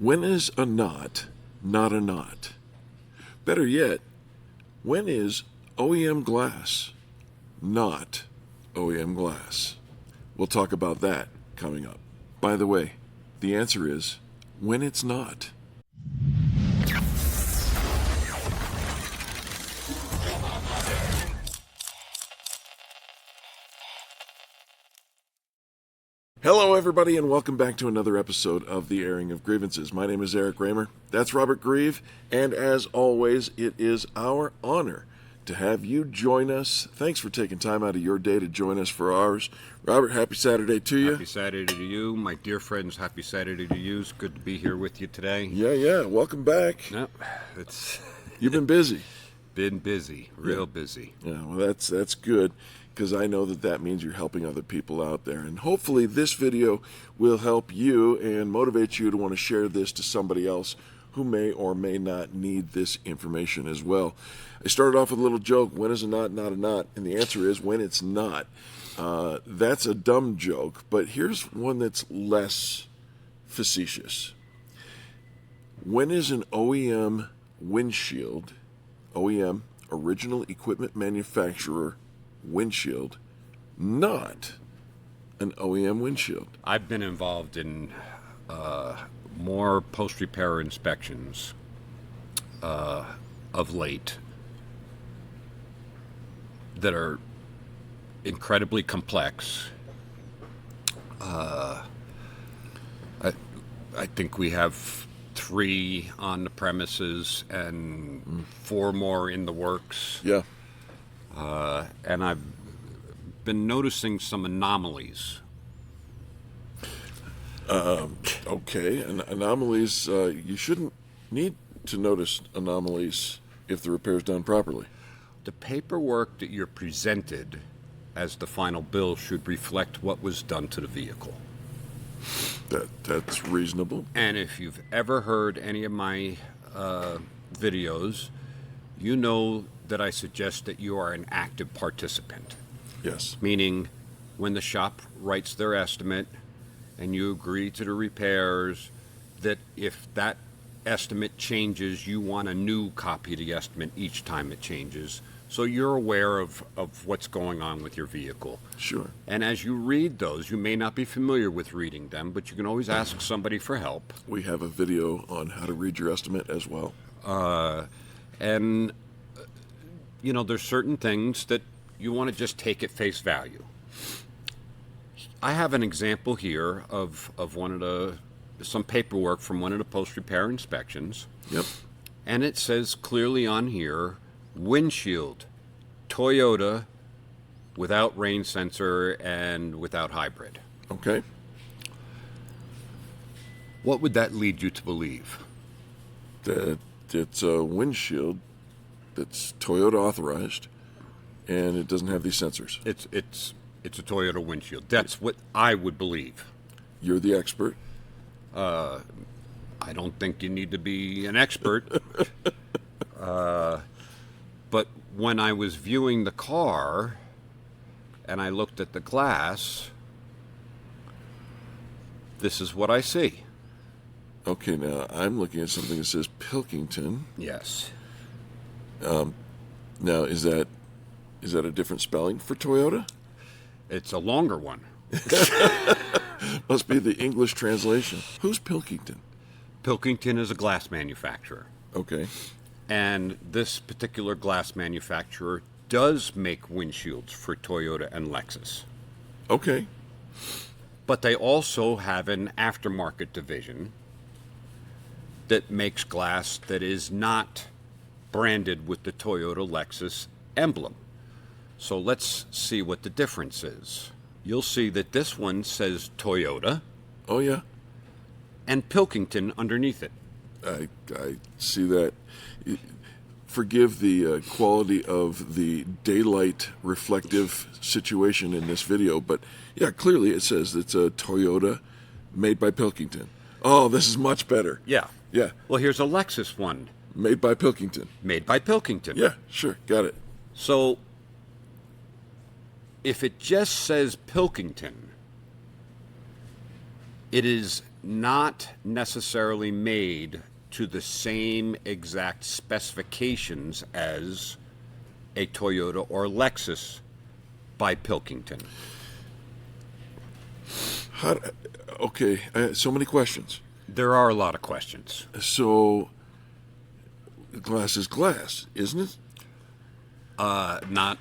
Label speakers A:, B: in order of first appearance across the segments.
A: When is a knot not a knot? Better yet, when is OEM glass not OEM glass? We'll talk about that coming up. By the way, the answer is when it's not. Hello, everybody, and welcome back to another episode of the Airing of Grievances. My name is Eric Raymer. That's Robert Grieve, and as always, it is our honor to have you join us. Thanks for taking time out of your day to join us for ours. Robert, happy Saturday to you.
B: Happy Saturday to you, my dear friends. Happy Saturday to you. It's good to be here with you today.
A: Yeah. Welcome back.
B: Yep.
A: You've been busy.
B: Been busy, real busy.
A: Yeah, well, that's good, because I know that means you're helping other people out there. And hopefully this video will help you and motivate you to want to share this to somebody else who may or may not need this information as well. I started off with a little joke, when is a knot not a knot? And the answer is when it's not. That's a dumb joke, but here's one that's less facetious. When is an OEM windshield, OEM, original equipment manufacturer windshield, not an OEM windshield?
B: I've been involved in more post-repair inspections of late that are incredibly complex. I think we have 3 on the premises and 4 more in the works.
A: Yeah.
B: And I've been noticing some anomalies.
A: Okay, and anomalies, you shouldn't need to notice anomalies if the repair's done properly.
B: The paperwork that you're presented as the final bill should reflect what was done to the vehicle.
A: That's reasonable.
B: And if you've ever heard any of my videos, you know that I suggest that you are an active participant.
A: Yes.
B: Meaning, when the shop writes their estimate and you agree to the repairs, that if that estimate changes, you want a new copy of the estimate each time it changes. So you're aware of what's going on with your vehicle.
A: Sure. And
B: as you read those, you may not be familiar with reading them, but you can always ask somebody for help.
A: We have a video on how to read your estimate as well.
B: And there's certain things that you want to just take at face value. I have an example here of some paperwork from one of the post-repair inspections.
A: Yep.
B: And it says clearly on here, windshield, Toyota, without rain sensor and without hybrid.
A: Okay.
B: What would that lead you to believe?
A: That it's a windshield that's Toyota authorized, and it doesn't have these sensors.
B: It's a Toyota windshield. That's what I would believe.
A: You're the expert.
B: I don't think you need to be an expert. But when I was viewing the car and I looked at the glass, this is what I see.
A: Okay, now I'm looking at something that says Pilkington.
B: Yes.
A: Now, is that a different spelling for Toyota?
B: It's a longer one.
A: Must be the English translation. Who's Pilkington?
B: Pilkington is a glass manufacturer.
A: Okay.
B: And this particular glass manufacturer does make windshields for Toyota and Lexus.
A: Okay.
B: But they also have an aftermarket division that makes glass that is not branded with the Toyota Lexus emblem. So let's see what the difference is. You'll see that this one says Toyota.
A: Oh, yeah.
B: And Pilkington underneath it.
A: I see that. Forgive the quality of the daylight reflective situation in this video, but yeah, clearly it says it's a Toyota made by Pilkington. Oh, this is much better.
B: Yeah.
A: Yeah.
B: Well, here's a Lexus one.
A: Made by Pilkington.
B: Made by Pilkington.
A: Yeah, sure. Got it.
B: So, if it just says Pilkington, it is not necessarily made to the same exact specifications as a Toyota or Lexus by Pilkington.
A: Okay, so many questions.
B: There are a lot of questions.
A: So, glass is glass, isn't it?
B: Not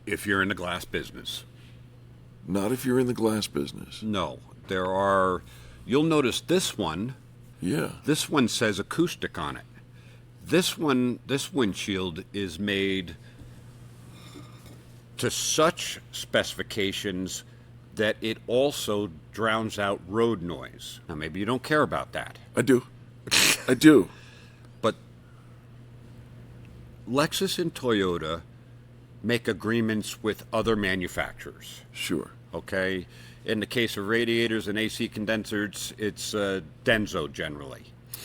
B: if you're in the glass business.
A: Not if you're in the glass business.
B: No. There are, you'll notice this one.
A: Yeah.
B: This one says acoustic on it. This windshield is made to such specifications that it also drowns out road noise. Now, maybe you don't care about that.
A: I do. I do.
B: But Lexus and Toyota make agreements with other manufacturers.
A: Sure.
B: Okay? In the case of radiators and AC condensers, it's Denso generally.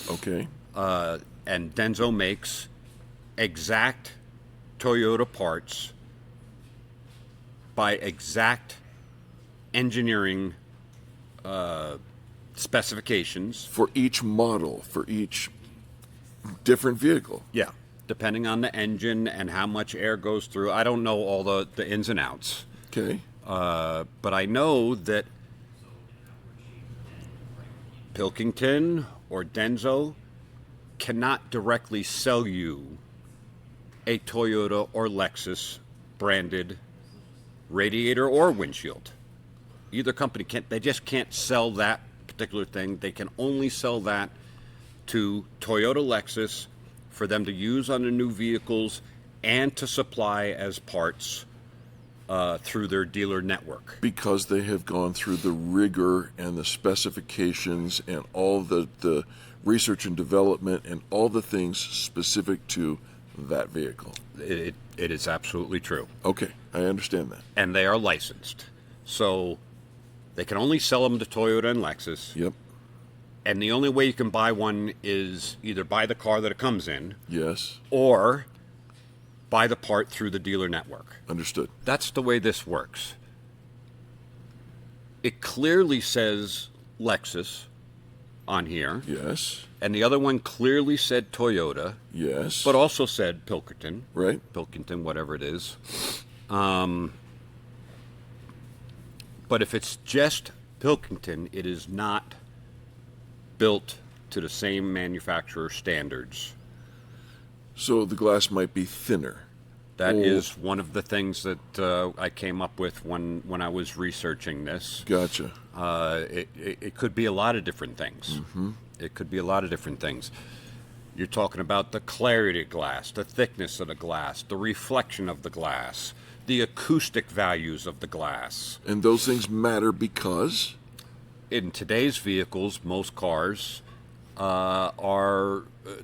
A: Okay.
B: And Denso makes exact Toyota parts by exact engineering specifications.
A: For each model, for each different vehicle.
B: Yeah. Depending on the engine and how much air goes through. I don't know all the ins and outs.
A: Okay.
B: But I know that Pilkington or Denso cannot directly sell you a Toyota or Lexus branded radiator or windshield. Either company can't, they just can't sell that particular thing. They can only sell that to Toyota, Lexus for them to use on their new vehicles and to supply as parts through their dealer network.
A: Because they have gone through the rigor and the specifications and all the research and development and all the things specific to that vehicle.
B: It is absolutely true.
A: Okay, I understand that.
B: And they are licensed. So they can only sell them to Toyota and Lexus.
A: Yep.
B: And the only way you can buy one is either buy the car that it comes in.
A: Yes.
B: Or buy the part through the dealer network.
A: Understood.
B: That's the way this works. It clearly says Lexus on here.
A: Yes.
B: And the other one clearly said Toyota.
A: Yes.
B: But also said Pilkington.
A: Right.
B: Pilkington, whatever it is. But if it's just Pilkington, it is not built to the same manufacturer standards.
A: So the glass might be thinner.
B: That is one of the things that I came up with when I was researching this.
A: Gotcha.
B: It could be a lot of different things.
A: Mm-hmm.
B: It could be a lot of different things. You're talking about the clarity of glass, the thickness of the glass, the reflection of the glass, the acoustic values of the glass.
A: And those things matter because?
B: In today's vehicles, most cars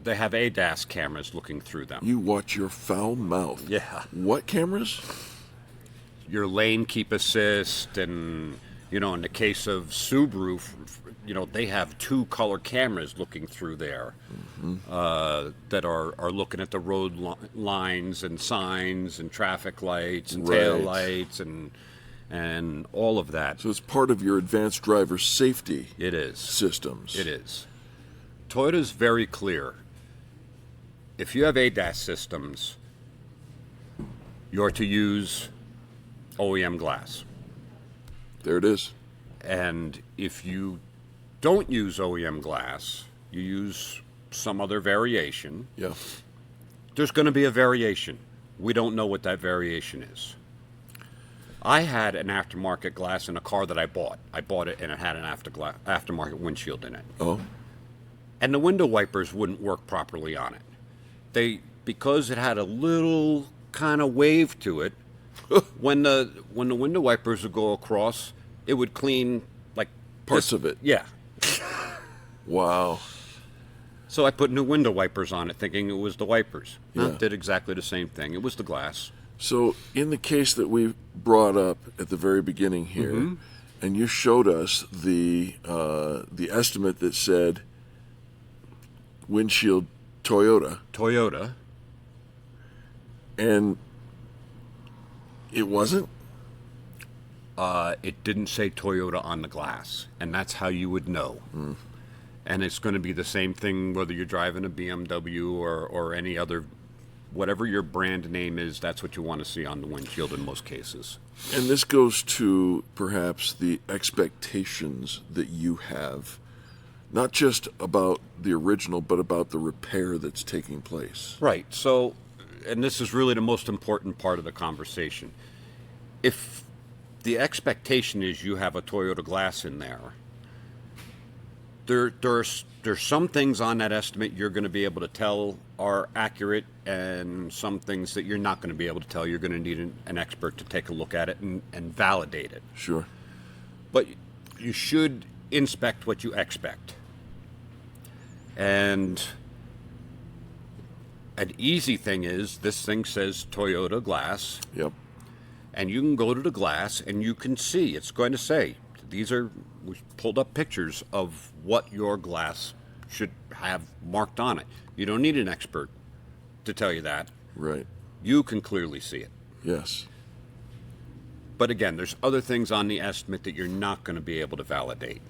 B: they have ADAS cameras looking through them.
A: You watch your foul mouth.
B: Yeah.
A: What cameras?
B: Your lane keep assist, and in the case of Subaru, they have 2 color cameras looking through there that are looking at the road lines and signs and traffic lights and tail lights and all of that.
A: So it's part of your advanced driver safety.
B: It is.
A: Systems.
B: It is. Toyota's very clear. If you have ADAS systems, you're to use OEM glass.
A: There it is.
B: And if you don't use OEM glass, you use some other variation.
A: Yeah.
B: There's going to be a variation. We don't know what that variation is. I had an aftermarket glass in a car that I bought. I bought it and it had an aftermarket windshield in it.
A: Oh.
B: And the window wipers wouldn't work properly on it. Because it had a little kind of wave to it, when the window wipers would go across, it would clean like
A: Parts of it.
B: Yeah.
A: Wow.
B: So I put new window wipers on it, thinking it was the wipers. No,
A: Yeah.
B: it did exactly the same thing. It was the glass.
A: So in the case that we brought up at the very beginning here, and you showed us the estimate that said windshield Toyota,
B: And
A: it wasn't?
B: It didn't say Toyota on the glass, and that's how you would know. And it's going to be the same thing whether you're driving a BMW or any other, whatever your brand name is, that's what you want to see on the windshield in most cases.
A: And this goes to perhaps the expectations that you have, not just about the original, but about the repair that's taking place.
B: Right. So, and this is really the most important part of the conversation. If the expectation is you have a Toyota glass in there's some things on that estimate you're going to be able to tell are accurate, and some things that you're not going to be able to tell. You're going to need an expert to take a look at it and validate it.
A: Sure.
B: But you should inspect what you expect. And an easy thing is this thing says Toyota glass.
A: Yep.
B: And you can go to the glass and you can see it's going to say we pulled up pictures of what your glass should have marked on it. You don't need an expert to tell you that.
A: Right.
B: You can clearly see it.
A: Yes.
B: But again, there's other things on the estimate that you're not going to be able to validate.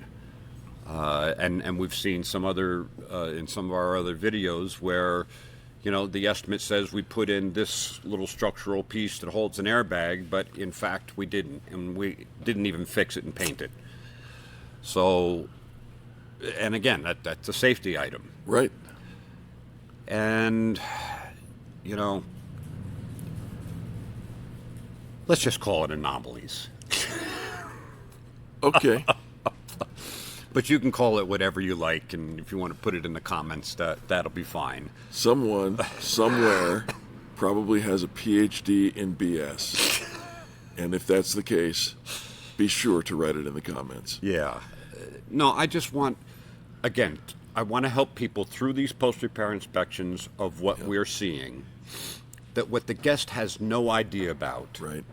B: And we've seen some other, in some of our other videos where, the estimate says we put in this little structural piece that holds an airbag, but in fact we didn't, and we didn't even fix it and paint it. So, and again, that's a safety item.
A: Right.
B: And, let's just call it anomalies.
A: Okay.
B: But you can call it whatever you like, and if you want to put it in the comments, that'll be fine.
A: Someone, somewhere, probably has a PhD in BS. And if that's the case, be sure to write it in the comments.
B: Yeah. No, I just want, again, I want to help people through these post-repair inspections of what we're seeing, that what the guest has no idea about.
A: Right.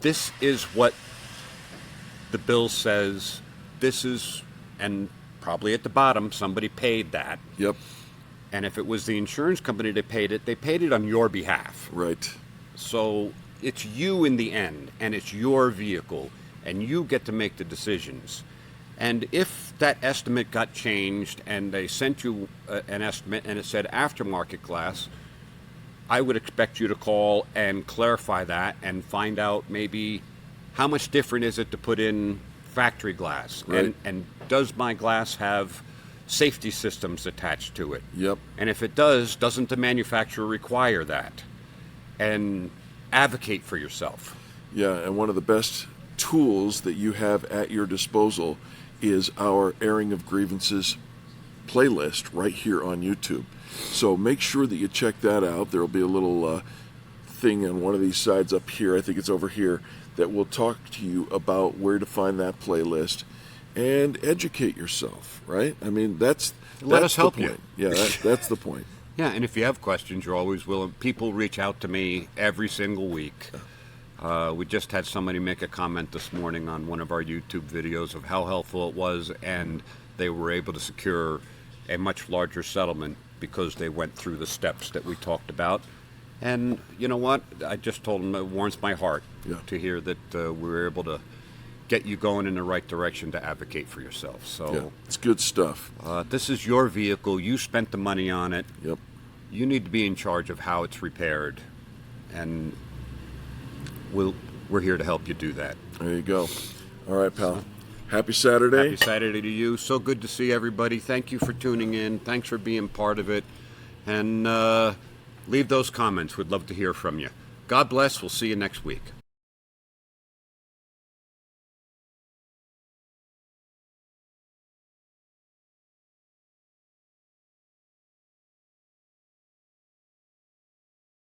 B: This is what the bill says. This is, and probably at the bottom, somebody paid that.
A: Yep.
B: And if it was the insurance company that paid it, they paid it on your behalf.
A: Right.
B: So it's you in the end, and it's your vehicle, and you get to make the decisions. And if that estimate got changed and they sent you an estimate and it said aftermarket glass, I would expect you to call and clarify that and find out maybe how much different is it to put in factory glass?
A: Right.
B: And does my glass have safety systems attached to it?
A: Yep.
B: And if it does, doesn't the manufacturer require that? And advocate for yourself.
A: Yeah, and one of the best tools that you have at your disposal is our Airing of Grievances playlist right here on YouTube. So make sure that you check that out. There will be a little thing on one of these sides up here, I think it's over here, that will talk to you about where to find that playlist and educate yourself, right? I mean, that's
B: us help
A: the
B: you.
A: point. Yeah, that's the point.
B: Yeah, and if you have questions, you're always willing. People reach out to me every single week. We just had somebody make a comment this morning on one of our YouTube videos of how helpful it was, and they were able to secure a much larger settlement because they went through the steps that we talked about. And you know what? I just told them it warms my heart to hear that we were able to get you going in the right direction to advocate for yourself. So
A: yeah, it's good stuff.
B: this is your vehicle. You spent the money on it.
A: Yep.
B: You need to be in charge of how it's repaired, and we're here to help you do that.
A: There you go. All right, pal. Happy Saturday.
B: Happy Saturday to you. So good to see everybody. Thank you for tuning in. Thanks for being part of it. And leave those comments. We'd love to hear from you. God bless. We'll see you next week.